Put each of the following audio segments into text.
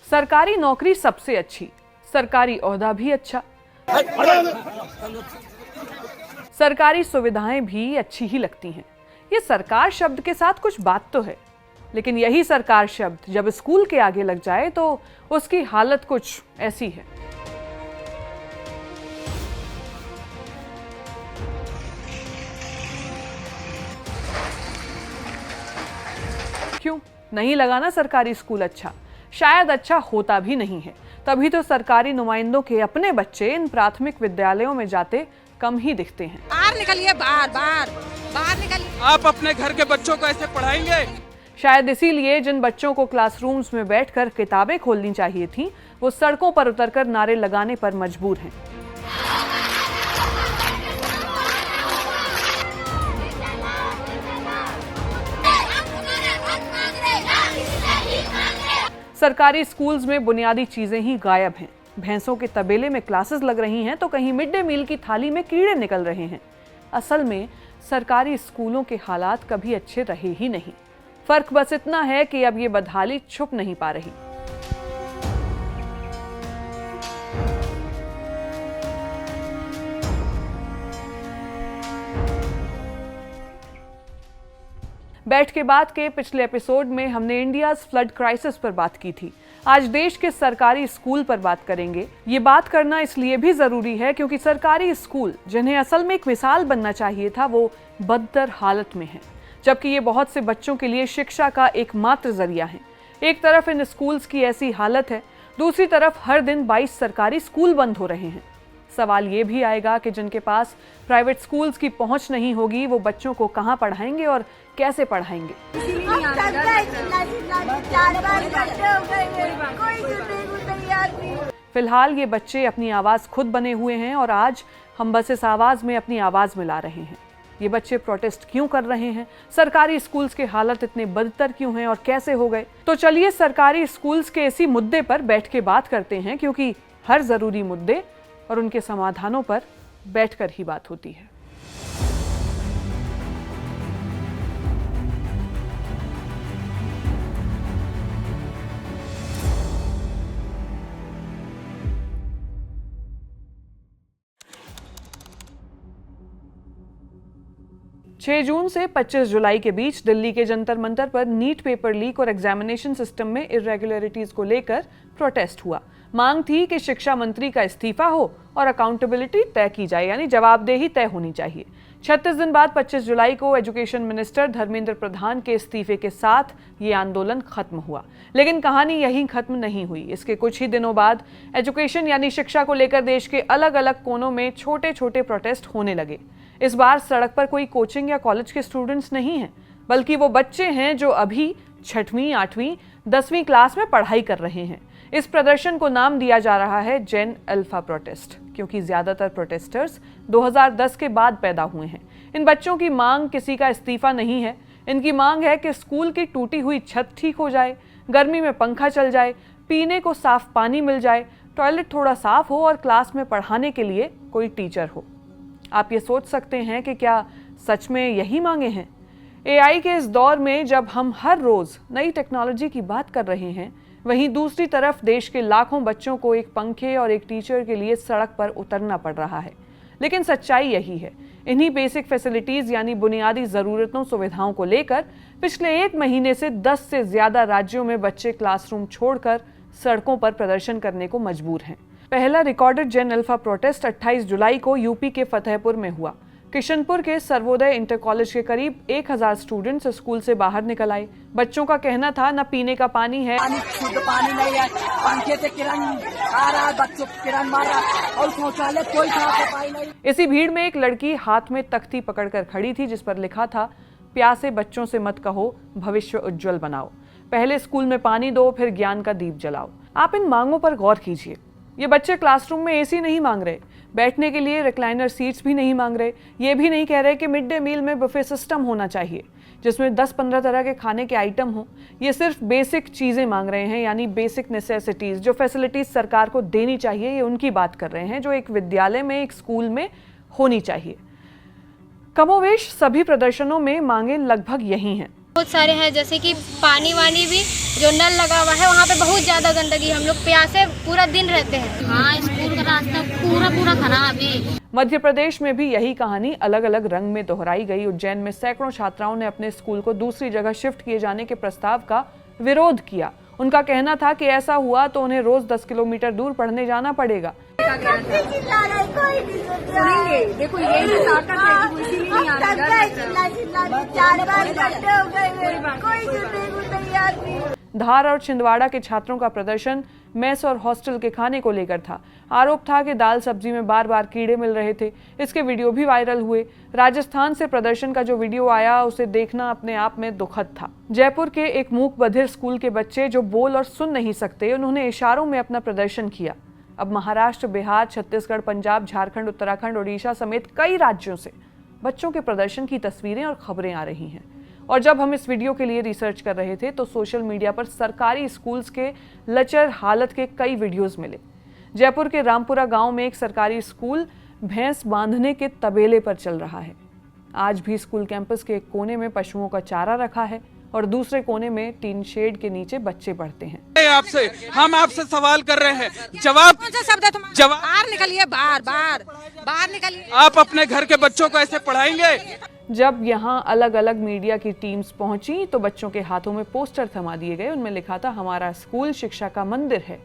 सरकारी नौकरी सबसे अच्छी, सरकारी ओहदा भी अच्छा, सरकारी सुविधाएं भी अच्छी ही लगती हैं। ये सरकार शब्द के साथ कुछ बात तो है, लेकिन यही सरकार शब्द जब स्कूल के आगे लग जाए तो उसकी हालत कुछ ऐसी है। क्यों नहीं लगा ना सरकारी स्कूल अच्छा? शायद अच्छा होता भी नहीं है, तभी तो सरकारी नुमाइंदों के अपने बच्चे इन प्राथमिक विद्यालयों में जाते कम ही दिखते हैं। बाहर निकलिए, बाहर निकलिए। आप अपने घर के बच्चों को ऐसे पढ़ाएंगे? शायद इसीलिए जिन बच्चों को क्लासरूम्स में बैठकर किताबें खोलनी चाहिए थीं, वो सड़कों पर उतरकर नारे लगाने पर मजबूर हैं। सरकारी स्कूल्स में बुनियादी चीजें ही गायब हैं। भैंसों के तबेले में क्लासेस लग रही हैं तो कहीं मिड डे मील की थाली में कीड़े निकल रहे हैं। असल में सरकारी स्कूलों के हालात कभी अच्छे रहे ही नहीं। फर्क बस इतना है कि अब ये बदहाली छुप नहीं पा रही। बैठ के बात के पिछले एपिसोड में हमने इंडियाज फ्लड क्राइसिस पर बात की थी। आज देश के सरकारी स्कूल पर बात करेंगे। ये बात करना इसलिए भी जरूरी है क्योंकि सरकारी स्कूल, जिन्हें असल में एक मिसाल बनना चाहिए था, वो बदतर हालत में हैं, जबकि ये बहुत से बच्चों के लिए शिक्षा का एकमात्र जरिया है। एक तरफ इन स्कूल्स की ऐसी हालत है, दूसरी तरफ हर दिन 22 सरकारी स्कूल बंद हो रहे हैं। सवाल ये भी आएगा कि जिनके पास प्राइवेट स्कूल्स की पहुंच नहीं होगी, वो बच्चों को कहां पढ़ाएंगे और कैसे पढ़ाएंगे। फिलहाल ये बच्चे अपनी आवाज खुद बने हुए हैं और आज हम बस इस आवाज में अपनी आवाज मिला रहे हैं। ये बच्चे प्रोटेस्ट क्यों कर रहे हैं? सरकारी स्कूल्स के हालत इतने बदतर क्यों हैं और कैसे हो गए? तो चलिए सरकारी स्कूल्स के इसी मुद्दे पर बैठ के बात करते हैं, क्योंकि हर जरूरी मुद्दे और उनके समाधानों पर बैठकर ही बात होती है। छह जून से 25 जुलाई के बीच दिल्ली के जंतर मंतर पर नीट पेपर लीक और एग्जामिनेशन सिस्टम में इरेगुलरिटीज को लेकर प्रोटेस्ट हुआ। मांग थी कि शिक्षा मंत्री का इस्तीफा हो और अकाउंटेबिलिटी तय की जाए, यानी जवाबदेही तय होनी चाहिए। 36 दिन बाद 25 जुलाई को एजुकेशन मिनिस्टर धर्मेंद्र प्रधान के इस्तीफे के साथ ये आंदोलन खत्म हुआ। लेकिन कहानी यहीं खत्म नहीं हुई। इसके कुछ ही दिनों बाद एजुकेशन यानी शिक्षा को लेकर देश के अलग अलग कोनों में छोटे छोटे प्रोटेस्ट होने लगे। इस बार सड़क पर कोई कोचिंग या कॉलेज के स्टूडेंट्स नहीं हैं, बल्कि वो बच्चे हैं जो अभी 6वीं, 8वीं, 10वीं क्लास में पढ़ाई कर रहे हैं। इस प्रदर्शन को नाम दिया जा रहा है जेन अल्फा प्रोटेस्ट, क्योंकि ज्यादातर प्रोटेस्टर्स 2010 के बाद पैदा हुए हैं। इन बच्चों की मांग किसी का इस्तीफा नहीं है। इनकी मांग है कि स्कूल की टूटी हुई छत ठीक हो जाए, गर्मी में पंखा चल जाए, पीने को साफ पानी मिल जाए, टॉयलेट थोड़ा साफ हो और क्लास में पढ़ाने के लिए कोई टीचर हो। आप ये सोच सकते हैं कि क्या सच में यही मांगे हैं? एआई के इस दौर में जब हम हर रोज नई टेक्नोलॉजी की बात कर रहे हैं, वहीं दूसरी तरफ देश के लाखों बच्चों को एक पंखे और एक टीचर के लिए सड़क पर उतरना पड़ रहा है। लेकिन सच्चाई यही है, इन्हीं बेसिक फैसिलिटीज यानी बुनियादी जरूरतों, सुविधाओं को लेकर पिछले 1 महीने से 10 से ज्यादा राज्यों में बच्चे क्लासरूम छोड़कर सड़कों पर प्रदर्शन करने को मजबूर हैं। पहला रिकॉर्डेड जेन अल्फा प्रोटेस्ट 28 जुलाई को यूपी के फतेहपुर में हुआ। किशनपुर के सर्वोदय इंटर कॉलेज के करीब 1000 स्टूडेंट्स स्कूल से बाहर निकल आए। बच्चों का कहना था, न पीने का पानी है, शुद्ध पानी नहीं है, पंखे से किरण आ रहा है, बच्चों को किरण मार रहा और शौचालय कोई साफ सफाई नहीं। इसी भीड़ में एक लड़की हाथ में तख्ती पकड़कर खड़ी थी जिस पर लिखा था, प्यासे बच्चों से मत कहो, भविष्य उज्जवल बनाओ। पहले स्कूल में पानी दो, फिर ज्ञान का दीप जलाओ। आप इन मांगों पर गौर कीजिए। ये बच्चे क्लासरूम में एसी नहीं मांग रहे, बैठने के लिए रिक्लाइनर सीट्स भी नहीं मांग रहे, ये भी नहीं कह रहे कि मिड डे मील में बुफे सिस्टम होना चाहिए जिसमें 10-15 तरह के खाने के आइटम हो। ये सिर्फ बेसिक चीज़ें मांग रहे हैं, यानी बेसिक नेसेसिटीज़, जो फैसिलिटीज़ सरकार को देनी चाहिए, ये उनकी बात कर रहे हैं, जो एक विद्यालय में, एक स्कूल में होनी चाहिए। कमोवेश सभी प्रदर्शनों में मांगे लगभग यही हैं। बहुत सारे हैं, जैसे कि पानी वानी भी जो नल लगा हुआ है वहाँ पे बहुत ज़्यादा गंदगी, हम लोग प्यासे पूरा दिन रहते हैं। हाँ, स्कूल का रास्ता पूरा खराब है। मध्य प्रदेश में भी यही कहानी अलग अलग रंग में दोहराई गई। उज्जैन में सैकड़ों छात्राओं ने अपने स्कूल को दूसरी जगह शिफ्ट किए जाने के प्रस्ताव का विरोध किया। उनका कहना था कि ऐसा हुआ तो उन्हें रोज 10 किलोमीटर दूर पढ़ने जाना पड़ेगा। देखो यही ताकत है कि वो इसीलिए नहीं आ रहा। धार और छिंदवाड़ा के छात्रों का प्रदर्शन मेस और हॉस्टल के खाने को लेकर था। आरोप था कि दाल सब्जी में बार बार कीड़े मिल रहे थे। इसके वीडियो भी वायरल हुए। राजस्थान से प्रदर्शन का जो वीडियो आया उसे देखना अपने आप में दुखद था। जयपुर के एक मूक बधिर स्कूल के बच्चे जो बोल और सुन नहीं सकते, उन्होंने इशारों में अपना प्रदर्शन किया। अब महाराष्ट्र, बिहार, छत्तीसगढ़, पंजाब, झारखंड, उत्तराखंड, ओडिशा समेत कई राज्यों से बच्चों के प्रदर्शन की तस्वीरें और खबरें आ रही हैं। और जब हम इस वीडियो के लिए रिसर्च कर रहे थे तो सोशल मीडिया पर सरकारी स्कूल्स के लचर हालत के कई वीडियोस मिले। जयपुर के रामपुरा गांव में एक सरकारी स्कूल भैंस बांधने के तबेले पर चल रहा है। आज भी स्कूल कैंपस के एक कोने में पशुओं का चारा रखा है और दूसरे कोने में टीन शेड के नीचे बच्चे पढ़ते हैं। हम आपसे सवाल कर रहे हैं, जवाब बाहर निकलिए, बाहर निकलिए। आप अपने घर के बच्चों को ऐसे पढ़ाएंगे? जब यहाँ अलग अलग मीडिया की टीम्स पहुंची तो बच्चों के हाथों में पोस्टर थमा दिए गए। उनमें लिखा था, हमारा स्कूल शिक्षा का मंदिर है।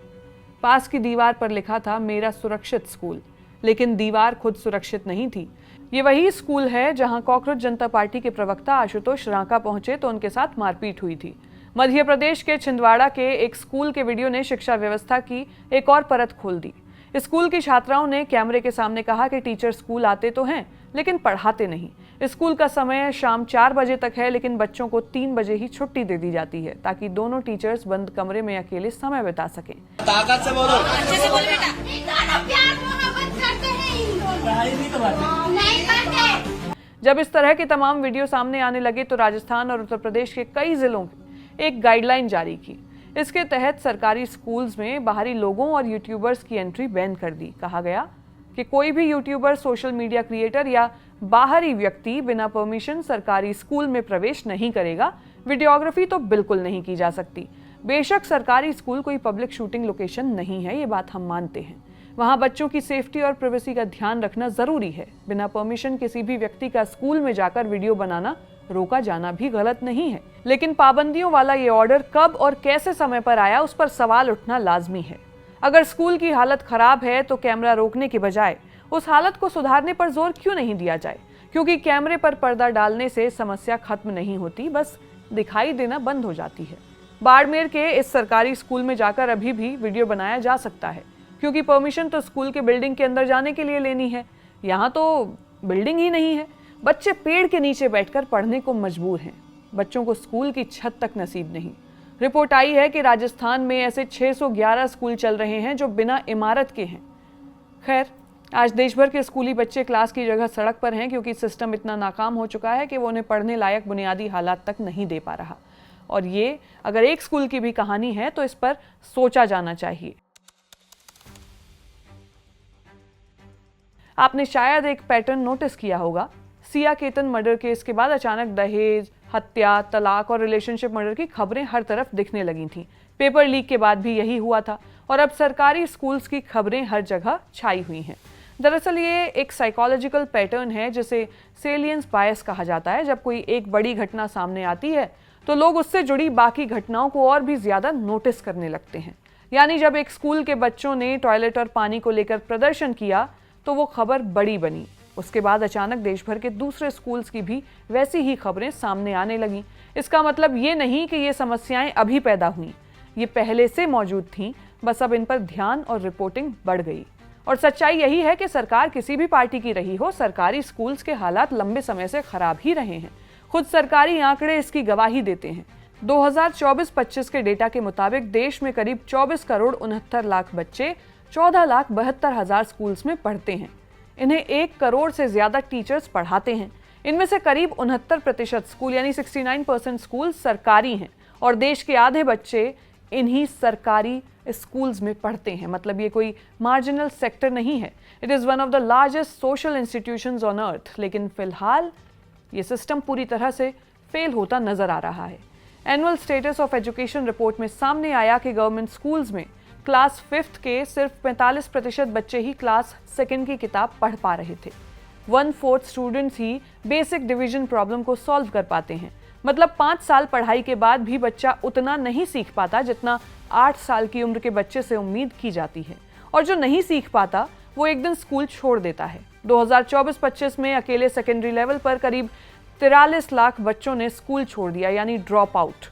पास की दीवार पर लिखा था, मेरा सुरक्षित स्कूल। लेकिन दीवार खुद सुरक्षित नहीं थी। ये वही स्कूल है जहां कॉकरोच जनता पार्टी के प्रवक्ता आशुतोष रांका पहुंचे तो उनके साथ मारपीट हुई थी। मध्य प्रदेश के छिंदवाड़ा के एक स्कूल के वीडियो ने शिक्षा व्यवस्था की एक और परत खोल दी। स्कूल की छात्राओं ने कैमरे के सामने कहा कि टीचर स्कूल आते तो हैं लेकिन पढ़ाते नहीं। स्कूल का समय शाम 4 बजे तक है लेकिन बच्चों को 3 बजे ही छुट्टी दे दी जाती है ताकि दोनों टीचर्स बंद कमरे में अकेले समय बिता सकें। ताकत से बोलो, अच्छे से बोल बेटा। प्यार मोहब्बत करते हैं, पढ़ाई नहीं करते। जब इस तरह के तमाम वीडियो सामने आने लगे तो राजस्थान और उत्तर प्रदेश के कई जिलों ने एक गाइडलाइन जारी की। इसके तहत सरकारी स्कूल्स में बाहरी लोगों और यूट्यूबर्स की एंट्री बैन कर दी। कहा गया कि कोई भी यूट्यूबर, सोशल मीडिया क्रिएटर या बाहरी व्यक्ति बिना परमिशन सरकारी स्कूल में प्रवेश नहीं करेगा। वीडियोग्राफी तो बिल्कुल नहीं की जा सकती। बेशक सरकारी स्कूल कोई पब्लिक शूटिंग लोकेशन नहीं है, ये बात हम मानते हैं। वहाँ बच्चों की सेफ्टी और प्राइवेसी का ध्यान रखना जरूरी है। बिना परमिशन किसी भी व्यक्ति का स्कूल में जाकर वीडियो बनाना, रोका जाना भी गलत नहीं है। लेकिन पाबंदियों वाला ये ऑर्डर कब और कैसे समय पर आया, उस पर सवाल उठना लाजमी है। अगर स्कूल की हालत खराब है तो कैमरा रोकने के बजाय उस हालत को सुधारने पर जोर क्यों नहीं दिया जाए? क्योंकि कैमरे पर पर्दा डालने से समस्या खत्म नहीं होती, बस दिखाई देना बंद हो जाती है। बाड़मेर के इस सरकारी स्कूल में जाकर अभी भी वीडियो बनाया जा सकता है क्योंकि परमिशन तो स्कूल के बिल्डिंग के अंदर जाने के लिए लेनी है। यहाँ तो बिल्डिंग ही नहीं है। बच्चे पेड़ के नीचे बैठकर पढ़ने को मजबूर हैं। बच्चों को स्कूल की छत तक नसीब नहीं। रिपोर्ट आई है कि राजस्थान में ऐसे 611 स्कूल चल रहे हैं जो बिना इमारत के हैं। खैर, आज देश भर के स्कूली बच्चे क्लास की जगह सड़क पर हैं क्योंकि सिस्टम इतना नाकाम हो चुका है कि वो उन्हें पढ़ने लायक बुनियादी हालात तक नहीं दे पा रहा। और ये अगर एक स्कूल की भी कहानी है तो इस पर सोचा जाना चाहिए। आपने शायद एक पैटर्न नोटिस किया होगा। सिया केतन मर्डर केस के बाद अचानक दहेज, हत्या, तलाक और रिलेशनशिप मर्डर की खबरें हर तरफ दिखने लगी थीं। पेपर लीक के बाद भी यही हुआ था और अब सरकारी स्कूल्स की खबरें हर जगह छाई हुई हैं। दरअसल ये एक साइकोलॉजिकल पैटर्न है जिसे सेलियंस बायस कहा जाता है। जब कोई एक बड़ी घटना सामने आती है तो लोग उससे जुड़ी बाकी घटनाओं को और भी ज्यादा नोटिस करने लगते हैं। यानी जब एक स्कूल के बच्चों ने टॉयलेट और पानी को लेकर प्रदर्शन किया तो वो खबर बड़ी बनी। उसके बाद अचानक देश भर के दूसरे स्कूल्स की भी वैसी ही खबरें सामने आने लगीं। इसका मतलब ये नहीं कि ये समस्याएं अभी पैदा हुई, ये पहले से मौजूद थीं, बस अब इन पर ध्यान और रिपोर्टिंग बढ़ गई। और सच्चाई यही है कि सरकार किसी भी पार्टी की रही हो, सरकारी स्कूल्स के हालात लंबे समय से खराब ही रहे हैं। खुद सरकारी आंकड़े इसकी गवाही देते हैं। 2024-25 के डेटा के मुताबिक देश में करीब 24 करोड़ 69 लाख बच्चे 14,72,000 स्कूल्स में पढ़ते हैं। इन्हें 1 करोड़ से ज्यादा टीचर्स पढ़ाते हैं। इनमें से करीब 69% स्कूल यानी 69% स्कूल सरकारी हैं और देश के आधे बच्चे इन्हीं सरकारी स्कूल्स में पढ़ते हैं। मतलब ये कोई मार्जिनल सेक्टर नहीं है। It is one of the largest social institutions on earth. लेकिन फिलहाल ये सिस्टम पूरी तरह से फेल होता नजर आ रहा है। Annual status of education report में सामने आया कि गवर्नमेंट स्कूल्स में क्लास 5th के सिर्फ 45% बच्चे ही क्लास 2nd की किताब पढ़ पा रहे थे। 1/4 स्टूडेंट्स ही बेसिक डिवीजन प्रॉब्लम को सॉल्व कर पाते हैं। मतलब 5 साल पढ़ाई के बाद भी बच्चा उतना नहीं सीख पाता जितना 8 साल की उम्र के बच्चे से उम्मीद की जाती है। और जो नहीं सीख पाता वो एक दिन स्कूल छोड़ देता है। 2024-25 में अकेले सेकेंडरी लेवल पर करीब 43 लाख बच्चों ने स्कूल छोड़ दिया, यानी ड्रॉप आउट।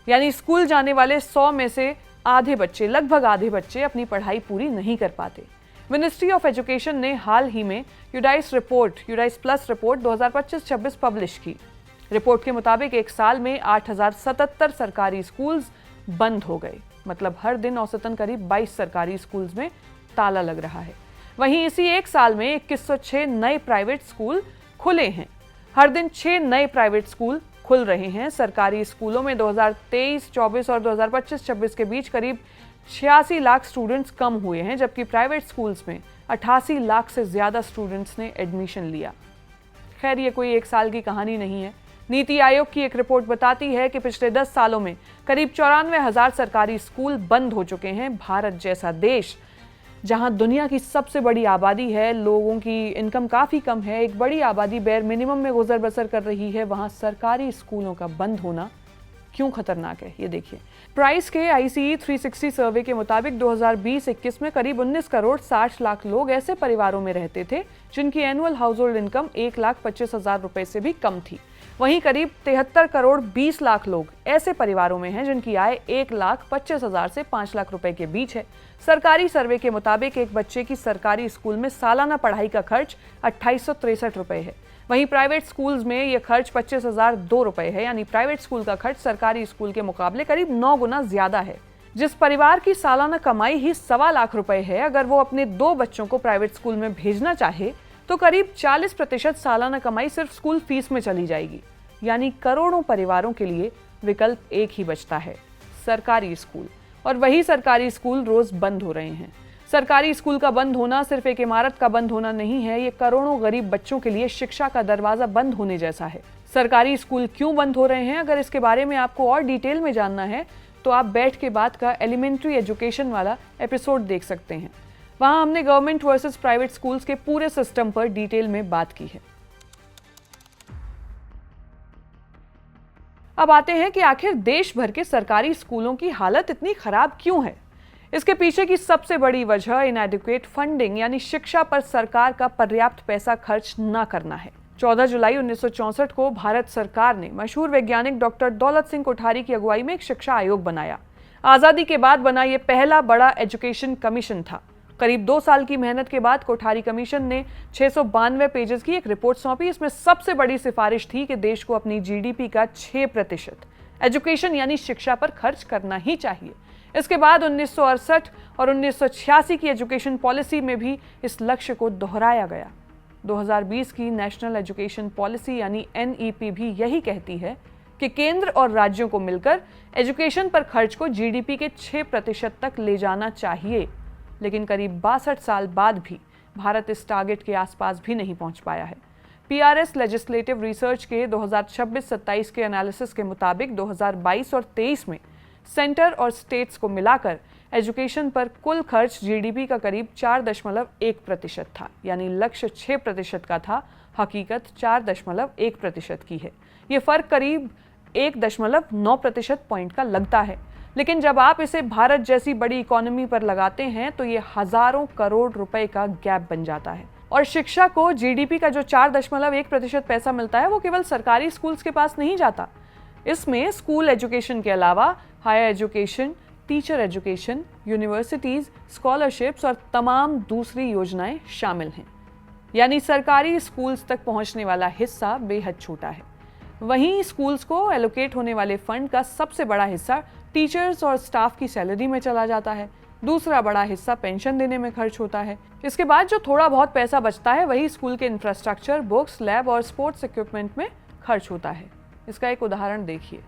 यानी स्कूल जाने वाले 100 में से आधे बच्चे, लगभग आधे बच्चे अपनी पढ़ाई पूरी नहीं कर पाते। मिनिस्ट्री ऑफ एजुकेशन ने हाल ही में यूडाइस प्लस रिपोर्ट 2025-26 पब्लिश की। रिपोर्ट के मुताबिक एक साल में 8077 सरकारी स्कूल्स बंद हो गए। मतलब हर दिन औसतन करीब 22 सरकारी स्कूल्स में ताला लग रहा है। वहीं इसी एक साल में 2106 नए प्राइवेट स्कूल खुले हैं। हर दिन 6 नए प्राइवेट स्कूल खुल रहे हैं। सरकारी स्कूलों में 2023-24 और 2025-26 के बीच करीब 86 लाख स्टूडेंट्स कम हुए हैं, जबकि प्राइवेट स्कूल्स में 88 लाख से ज्यादा स्टूडेंट्स ने एडमिशन लिया। खैर, ये कोई एक साल की कहानी नहीं है। नीति आयोग की एक रिपोर्ट बताती है कि पिछले 10 सालों में करीब 94,000 सरकारी स्कूल बंद हो चुके हैं। भारत जैसा देश जहां दुनिया की सबसे बड़ी आबादी है, लोगों की इनकम काफ़ी कम है, एक बड़ी आबादी बेर मिनिमम में गुजर बसर कर रही है, वहां सरकारी स्कूलों का बंद होना क्यों खतरनाक है, ये देखिए। प्राइस के ICE 360 सर्वे के मुताबिक 2020-21 में करीब 19 करोड़ 60 लाख लोग ऐसे परिवारों में रहते थे जिनकी एनुअल हाउस होल्ड इनकम 1,25,000 रुपए से भी कम थी। वहीं करीब 73 करोड़ 20 लाख लोग ऐसे परिवारों में हैं जिनकी आय 1,25,000 से 5 लाख रुपए के बीच है। सरकारी सर्वे के मुताबिक एक बच्चे की सरकारी स्कूल में सालाना पढ़ाई का खर्च 2,863 रुपए है। वहीं प्राइवेट स्कूल्स में यह खर्च 25,002 रुपए है, यानी प्राइवेट स्कूल का खर्च सरकारी स्कूल के मुकाबले करीब 9 गुना ज्यादा है। जिस परिवार की सालाना कमाई ही 1.25 लाख रुपए है, अगर वो अपने 2 बच्चों को प्राइवेट स्कूल में भेजना चाहे तो करीब 40% सालाना कमाई सिर्फ स्कूल फीस में चली जाएगी। यानी करोड़ों परिवारों के लिए विकल्प एक ही बचता है, सरकारी स्कूल। और वही सरकारी स्कूल रोज बंद हो रहे हैं। सरकारी स्कूल का बंद होना सिर्फ एक इमारत का बंद होना नहीं है, ये करोड़ों गरीब बच्चों के लिए शिक्षा का दरवाजा बंद होने जैसा है। सरकारी स्कूल क्यों बंद हो रहे हैं, अगर इसके बारे में आपको और डिटेल में जानना है तो आप बैठ के बात का एलिमेंट्री एजुकेशन वाला एपिसोड देख सकते हैं। वहां हमने गवर्नमेंट वर्सेस प्राइवेट स्कूल्स के पूरे सिस्टम पर डिटेल में बात की है। अब आते हैं कि आखिर देश भर के सरकारी स्कूलों की हालत इतनी खराब क्यों है। इसके पीछे की सबसे बड़ी वजह इनएडिक्वेट फंडिंग, यानी शिक्षा पर सरकार का पर्याप्त पैसा खर्च न करना है। 14 जुलाई 1964 को भारत सरकार ने मशहूर वैज्ञानिक डॉक्टर दौलत सिंह कोठारी की अगुवाई में एक शिक्षा आयोग बनाया। आजादी के बाद बना यह पहला बड़ा एजुकेशन कमीशन था। करीब 2 साल की मेहनत के बाद कोठारी कमीशन ने 692 पेजेस की एक रिपोर्ट सौंपी। इसमें सबसे बड़ी सिफारिश थी कि देश को अपनी GDP का 6% एजुकेशन यानी शिक्षा पर खर्च करना ही चाहिए। इसके बाद 1968 और 1986 की एजुकेशन पॉलिसी में भी इस लक्ष्य को दोहराया गया। 2020 की नेशनल एजुकेशन पॉलिसी यानी NEP भी यही कहती है कि केंद्र और राज्यों को मिलकर एजुकेशन पर खर्च को GDP के 6% तक ले जाना चाहिए। लेकिन करीब 62 साल बाद भी भारत इस टारगेट के आसपास भी नहीं पहुंच पाया है। PRS लेजिस्लेटिव रिसर्च के 2026-27 के एनालिसिस के मुताबिक 2022 और 23 में सेंटर और स्टेट्स को मिलाकर एजुकेशन पर कुल खर्च GDP का करीब 4.1% था। यानी लक्ष्य 6% का था, हकीकत 4.1% की है। ये फर्क करीब 1.9% पॉइंट का लगता है। लेकिन जब आप इसे भारत जैसी बड़ी इकोनॉमी पर लगाते हैं तो ये हजारों करोड़ रुपए का गैप बन जाता है। और शिक्षा को GDP का जो 4.1% पैसा मिलता है वो केवल सरकारी स्कूल्स के पास नहीं जाता। इसमें स्कूल एजुकेशन के अलावा higher education, teacher education, universities, scholarships और तमाम दूसरी योजनाएं शामिल हैं। यानी सरकारी स्कूल्स तक पहुंचने वाला हिस्सा बेहद छोटा है। वहीं स्कूल्स को एलोकेट होने वाले फंड का सबसे बड़ा हिस्सा टीचर्स और स्टाफ की सैलरी में चला जाता है। दूसरा बड़ा हिस्सा पेंशन देने में खर्च होता है। इसके बाद जो थोड़ा बहुत पैसा बचता है वही स्कूल के इंफ्रास्ट्रक्चर, बुक्स, लैब और स्पोर्ट्स इक्विपमेंट में खर्च होता है। इसका एक उदाहरण देखिए।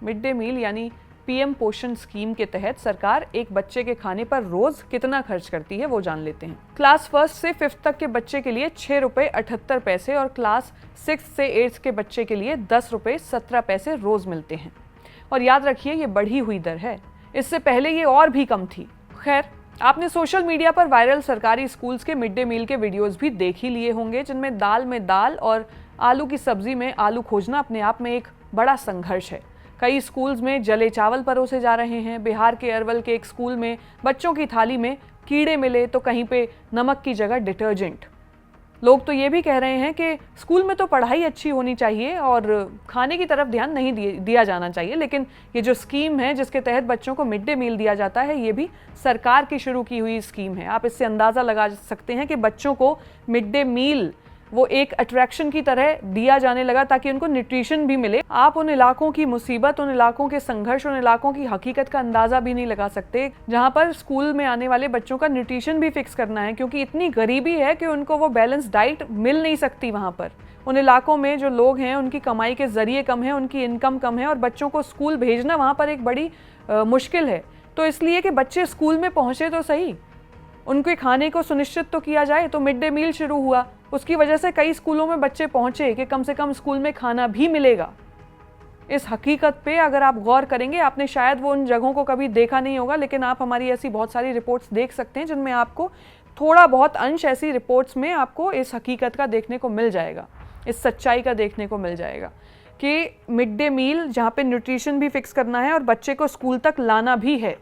मिड डे मील यानी पीएम पोषण स्कीम के तहत सरकार एक बच्चे के खाने पर रोज कितना खर्च करती है वो जान लेते हैं। क्लास 1 से 5th तक के बच्चे के लिए 6 रुपए 78 पैसे और क्लास 6 से 8th के बच्चे के लिए 10 रुपए 17 पैसे रोज मिलते हैं। और याद रखिए ये बढ़ी हुई दर है, इससे पहले ये और भी कम थी। खैर, आपने सोशल मीडिया पर वायरल सरकारी स्कूल्स के मिड डे मील के वीडियोस भी देख ही लिए होंगे, जिनमें दाल में दाल और आलू की सब्जी में आलू खोजना अपने आप में एक बड़ा संघर्ष है। कई स्कूल्स में जले चावल परोसे जा रहे हैं। बिहार के अरवल के एक स्कूल में बच्चों की थाली में कीड़े मिले तो कहीं पे नमक की जगह डिटर्जेंट। लोग तो ये भी कह रहे हैं कि स्कूल में तो पढ़ाई अच्छी होनी चाहिए और खाने की तरफ ध्यान नहीं दिया जाना चाहिए, लेकिन ये जो स्कीम है जिसके तहत बच्चों को मिड डे मील दिया जाता है, ये भी सरकार की शुरू की हुई स्कीम है। आप इससे अंदाज़ा लगा सकते हैं कि बच्चों को मिड डे मील वो एक अट्रैक्शन की तरह दिया जाने लगा ताकि उनको न्यूट्रिशन भी मिले। आप उन इलाकों की मुसीबत, उन इलाकों के संघर्ष, उन इलाकों की हकीकत का अंदाज़ा भी नहीं लगा सकते जहाँ पर स्कूल में आने वाले बच्चों का न्यूट्रिशन भी फिक्स करना है, क्योंकि इतनी गरीबी है कि उनको वो बैलेंस डाइट मिल नहीं सकती। वहाँ पर उन इलाकों में जो लोग हैं उनकी कमाई के ज़रिए कम है, उनकी इनकम कम है और बच्चों को स्कूल भेजना वहाँ पर एक बड़ी मुश्किल है। तो इसलिए कि बच्चे स्कूल में पहुँचे तो सही, उनके खाने को सुनिश्चित तो किया जाए, तो मिड डे मील शुरू हुआ। उसकी वजह से कई स्कूलों में बच्चे पहुंचे कि कम से कम स्कूल में खाना भी मिलेगा। इस हकीकत पे अगर आप गौर करेंगे, आपने शायद वो उन जगहों को कभी देखा नहीं होगा, लेकिन आप हमारी ऐसी बहुत सारी रिपोर्ट्स देख सकते हैं जिनमें आपको थोड़ा बहुत अंश ऐसी रिपोर्ट्स में आपको इस हकीकत का देखने को मिल जाएगा, इस सच्चाई का देखने को मिल जाएगा कि मिड डे मील जहाँ पे न्यूट्रिशन भी फिक्स करना है और बच्चे को स्कूल तक लाना भी है,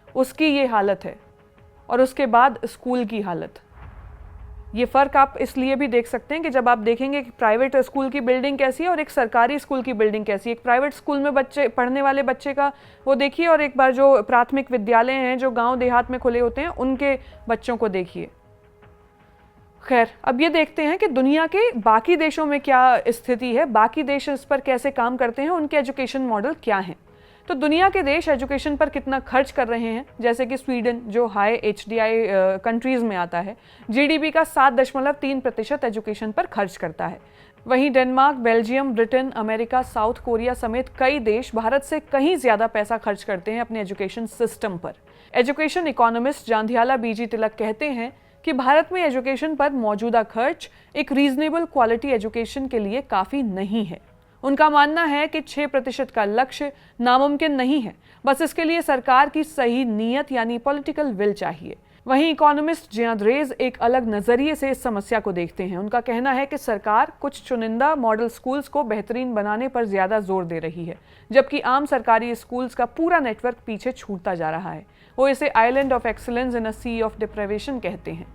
उसकी ये हालत है। और उसके बाद स्कूल की हालत। ये फ़र्क आप इसलिए भी देख सकते हैं कि जब आप देखेंगे कि प्राइवेट स्कूल की बिल्डिंग कैसी है और एक सरकारी स्कूल की बिल्डिंग कैसी है। एक प्राइवेट स्कूल में बच्चे पढ़ने वाले बच्चे का वो देखिए और एक बार जो प्राथमिक विद्यालय हैं जो गांव देहात में खुले होते हैं उनके बच्चों को देखिए। खैर, अब ये देखते हैं कि दुनिया के बाकी देशों में क्या स्थिति है, बाकी देश इस पर कैसे काम करते हैं, उनके एजुकेशन मॉडल क्या हैं। तो दुनिया के देश एजुकेशन पर कितना खर्च कर रहे हैं, जैसे कि स्वीडन जो हाई HDI कंट्रीज़ में आता है, GDP का 7.3% एजुकेशन पर खर्च करता है। वहीं Denmark, Belgium, Britain, America, south Korea समेत कई देश भारत से कहीं ज़्यादा पैसा खर्च करते हैं अपने एजुकेशन सिस्टम पर। एजुकेशन इकोनॉमिस्ट जांधियाला BG तिलक कहते हैं कि भारत में एजुकेशन पर मौजूदा खर्च एक रीजनेबल क्वालिटी एजुकेशन के लिए काफ़ी नहीं है। उनका मानना है कि 6% का लक्ष्य नामुमकिन नहीं है, बस इसके लिए सरकार की सही नीयत यानी पॉलिटिकल विल चाहिए। वहीं इकोनॉमिस्ट जियाद रेज एक अलग नजरिए से इस समस्या को देखते हैं। उनका कहना है कि सरकार कुछ चुनिंदा मॉडल स्कूल्स को बेहतरीन बनाने पर ज्यादा जोर दे रही है, जबकि आम सरकारी स्कूल्स का पूरा नेटवर्क पीछे छूटता जा रहा है। वो इसे island of excellence in a sea of deprivation कहते हैं।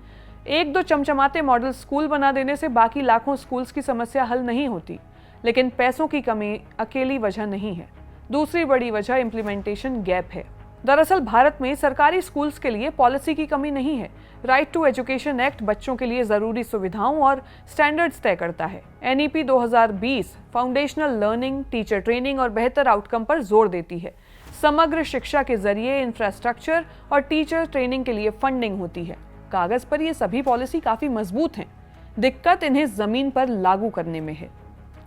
एक दो चमचमाते मॉडल स्कूल बना देने से बाकी लाखों स्कूल्स की समस्या हल नहीं होती, लेकिन पैसों की कमी अकेली वजह नहीं है। दूसरी बड़ी वजह इम्प्लीमेंटेशन गैप है। दरअसल भारत में सरकारी स्कूल्स के लिए पॉलिसी की कमी नहीं है। राइट टू एजुकेशन एक्ट बच्चों के लिए ज़रूरी सुविधाओं और स्टैंडर्ड्स तय करता है। NEP 2020 foundational learning, teacher training और बेहतर आउटकम पर जोर देती है। समग्र शिक्षा के जरिए इंफ्रास्ट्रक्चर और टीचर ट्रेनिंग के लिए फंडिंग होती है। कागज़ पर ये सभी पॉलिसी काफ़ी मजबूत हैं, दिक्कत इन्हें ज़मीन पर लागू करने में है।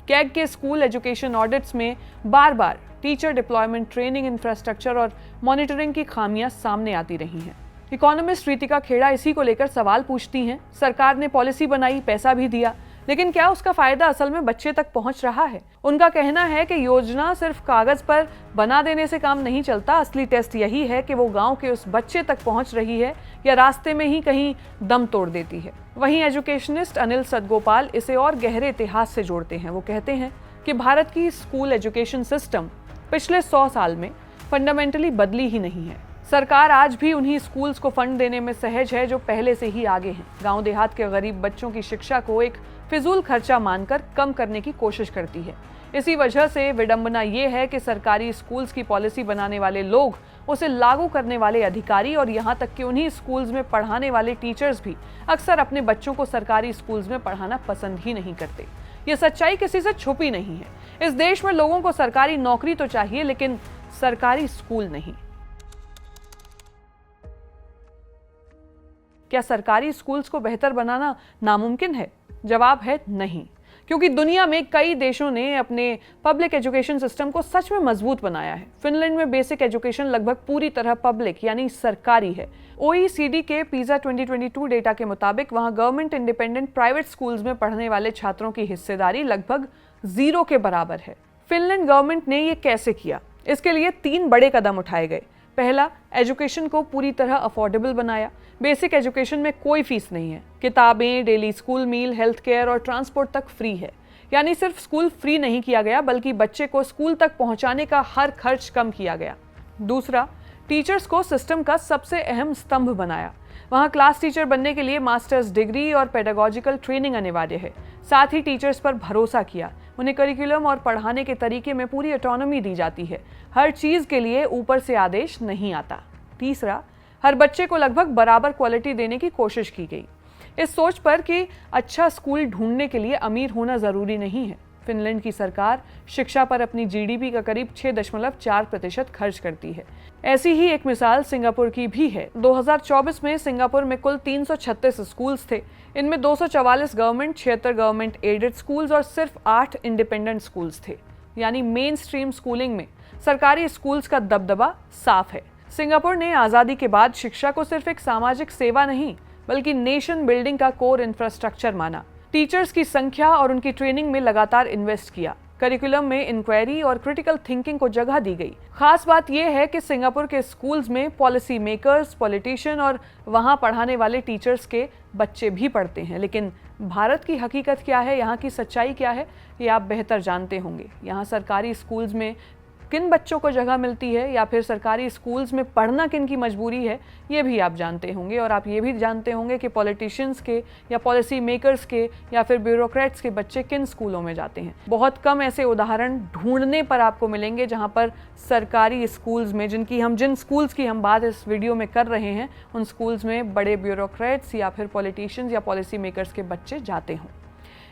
कैग के स्कूल एजुकेशन ऑडिट्स में बार बार टीचर डिप्लॉयमेंट, ट्रेनिंग, इंफ्रास्ट्रक्चर और मॉनिटरिंग की खामियां सामने आती रही हैं। इकोनॉमिस्ट रितिका खेड़ा इसी को लेकर सवाल पूछती हैं, सरकार ने पॉलिसी बनाई, पैसा भी दिया, लेकिन क्या उसका फायदा असल में बच्चे तक पहुंच रहा है? उनका कहना है कि योजना सिर्फ कागज पर बना देने से काम नहीं चलता, असली टेस्ट यही है कि वो गांव के उस बच्चे तक पहुंच रही है या रास्ते में ही कहीं दम तोड़ देती है। वहीं एजुकेशनिस्ट अनिल सदगोपाल इसे और गहरे इतिहास से जोड़ते हैं। वो कहते हैं कि भारत की स्कूल एजुकेशन सिस्टम पिछले 100 साल में फंडामेंटली बदली ही नहीं है। सरकार आज भी उन्हीं स्कूल्स को फंड देने में सहज है जो पहले से ही आगे हैं। गांव देहात के गरीब बच्चों की शिक्षा को एक फिजूल खर्चा मानकर कम करने की कोशिश करती है। इसी वजह से विडंबना ये है कि सरकारी स्कूल्स की पॉलिसी बनाने वाले लोग, उसे लागू करने वाले अधिकारी और यहाँ तक कि उन्हीं स्कूल्स में पढ़ाने वाले टीचर्स भी अक्सर अपने बच्चों को सरकारी स्कूल्स में पढ़ाना पसंद ही नहीं करते। ये सच्चाई किसी से छुपी नहीं है। इस देश में लोगों को सरकारी नौकरी तो चाहिए, लेकिन सरकारी स्कूल नहीं। क्या सरकारी स्कूल्स को बेहतर बनाना नामुमकिन है? जवाब है नहीं, क्योंकि दुनिया में कई देशों ने अपने पब्लिक एजुकेशन सिस्टम को सच में मजबूत बनाया है। फिनलैंड में बेसिक एजुकेशन लगभग पूरी तरह पब्लिक यानी सरकारी है। OECD के PISA 2022 डेटा के मुताबिक वहां गवर्नमेंट इंडिपेंडेंट प्राइवेट स्कूल्स में पढ़ने वाले छात्रों की हिस्सेदारी लगभग 0 के बराबर है। फिनलैंड गवर्नमेंट ने ये कैसे किया? इसके लिए 3 बड़े कदम उठाए गए। पहला, एजुकेशन को पूरी तरह अफोर्डेबल बनाया। बेसिक एजुकेशन में कोई फीस नहीं है। किताबें, डेली स्कूल मील, हेल्थ केयर और ट्रांसपोर्ट तक फ्री है। यानी सिर्फ स्कूल फ्री नहीं किया गया, बल्कि बच्चे को स्कूल तक पहुंचाने का हर खर्च कम किया गया। दूसरा, टीचर्स को सिस्टम का सबसे अहम स्तंभ बनाया। वहां क्लास टीचर बनने के लिए मास्टर्स डिग्री और पेडागोजिकल ट्रेनिंग अनिवार्य है। साथ ही टीचर्स पर भरोसा किया। उन्हें करिकुलम और पढ़ाने के तरीके में पूरी ऑटोनॉमी दी जाती है। हर चीज़ के लिए ऊपर से आदेश नहीं आता। तीसरा, हर बच्चे को लगभग बराबर क्वालिटी देने की कोशिश की गई, इस सोच पर कि अच्छा स्कूल ढूंढने के लिए अमीर होना ज़रूरी नहीं है। फिनलैंड की सरकार शिक्षा पर अपनी GDP का करीब 6.4% खर्च करती है। ऐसी ही एक मिसाल सिंगापुर की भी है। 2024 में सिंगापुर में कुल 336 स्कूल्स थे। इनमें 244 गवर्नमेंट, 76 गवर्नमेंट एडेड स्कूल्स और सिर्फ 8 इंडिपेंडेंट स्कूल्स थे। यानी मेन स्ट्रीम स्कूलिंग में सरकारी स्कूल्स का दबदबा साफ है। सिंगापुर ने आज़ादी के बाद शिक्षा को सिर्फ एक सामाजिक सेवा नहीं, बल्कि नेशन बिल्डिंग का कोर इंफ्रास्ट्रक्चर माना। टीचर्स की संख्या और उनकी ट्रेनिंग में लगातार इन्वेस्ट किया। करिकुलम में इंक्वायरी और क्रिटिकल थिंकिंग को जगह दी गई। खास बात यह है कि सिंगापुर के स्कूल्स में पॉलिसी मेकर्स, पॉलिटिशियन और वहां पढ़ाने वाले टीचर्स के बच्चे भी पढ़ते हैं। लेकिन भारत की हकीकत क्या है, यहाँ की सच्चाई क्या है, ये आप बेहतर जानते होंगे। यहाँ सरकारी स्कूल्स में किन बच्चों को जगह मिलती है या फिर सरकारी स्कूल्स में पढ़ना किन की मजबूरी है, ये भी आप जानते होंगे। और आप ये भी जानते होंगे कि पॉलिटिशियंस के या पॉलिसी मेकर्स के या फिर ब्यूरोक्रेट्स के बच्चे किन स्कूलों में जाते हैं। बहुत कम ऐसे उदाहरण ढूंढने पर आपको मिलेंगे जहां पर सरकारी स्कूल्स में, जिन स्कूल्स की हम बात इस वीडियो में कर रहे हैं, उन स्कूल्स में बड़े ब्यूरोक्रेट्स या फिर पॉलिटिशियंस या पॉलिसी मेकर्स के बच्चे जाते हों।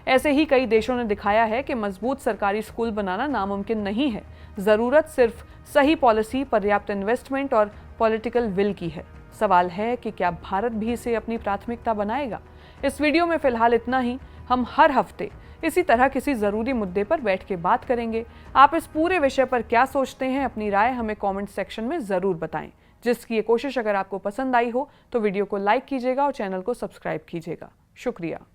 ऐसे ही कई देशों ने दिखाया है कि मजबूत सरकारी स्कूल बनाना नामुमकिन नहीं है। ज़रूरत सिर्फ सही पॉलिसी, पर्याप्त इन्वेस्टमेंट और पॉलिटिकल विल की है। सवाल है कि क्या भारत भी इसे अपनी प्राथमिकता बनाएगा? इस वीडियो में फिलहाल इतना ही। हम हर हफ्ते इसी तरह किसी ज़रूरी मुद्दे पर बैठ के बात करेंगे। आप इस पूरे विषय पर क्या सोचते हैं, अपनी राय हमें कमेंट सेक्शन में ज़रूर बताएं। जिसकी ये कोशिश अगर आपको पसंद आई हो तो वीडियो को लाइक कीजिएगा और चैनल को सब्सक्राइब कीजिएगा। शुक्रिया।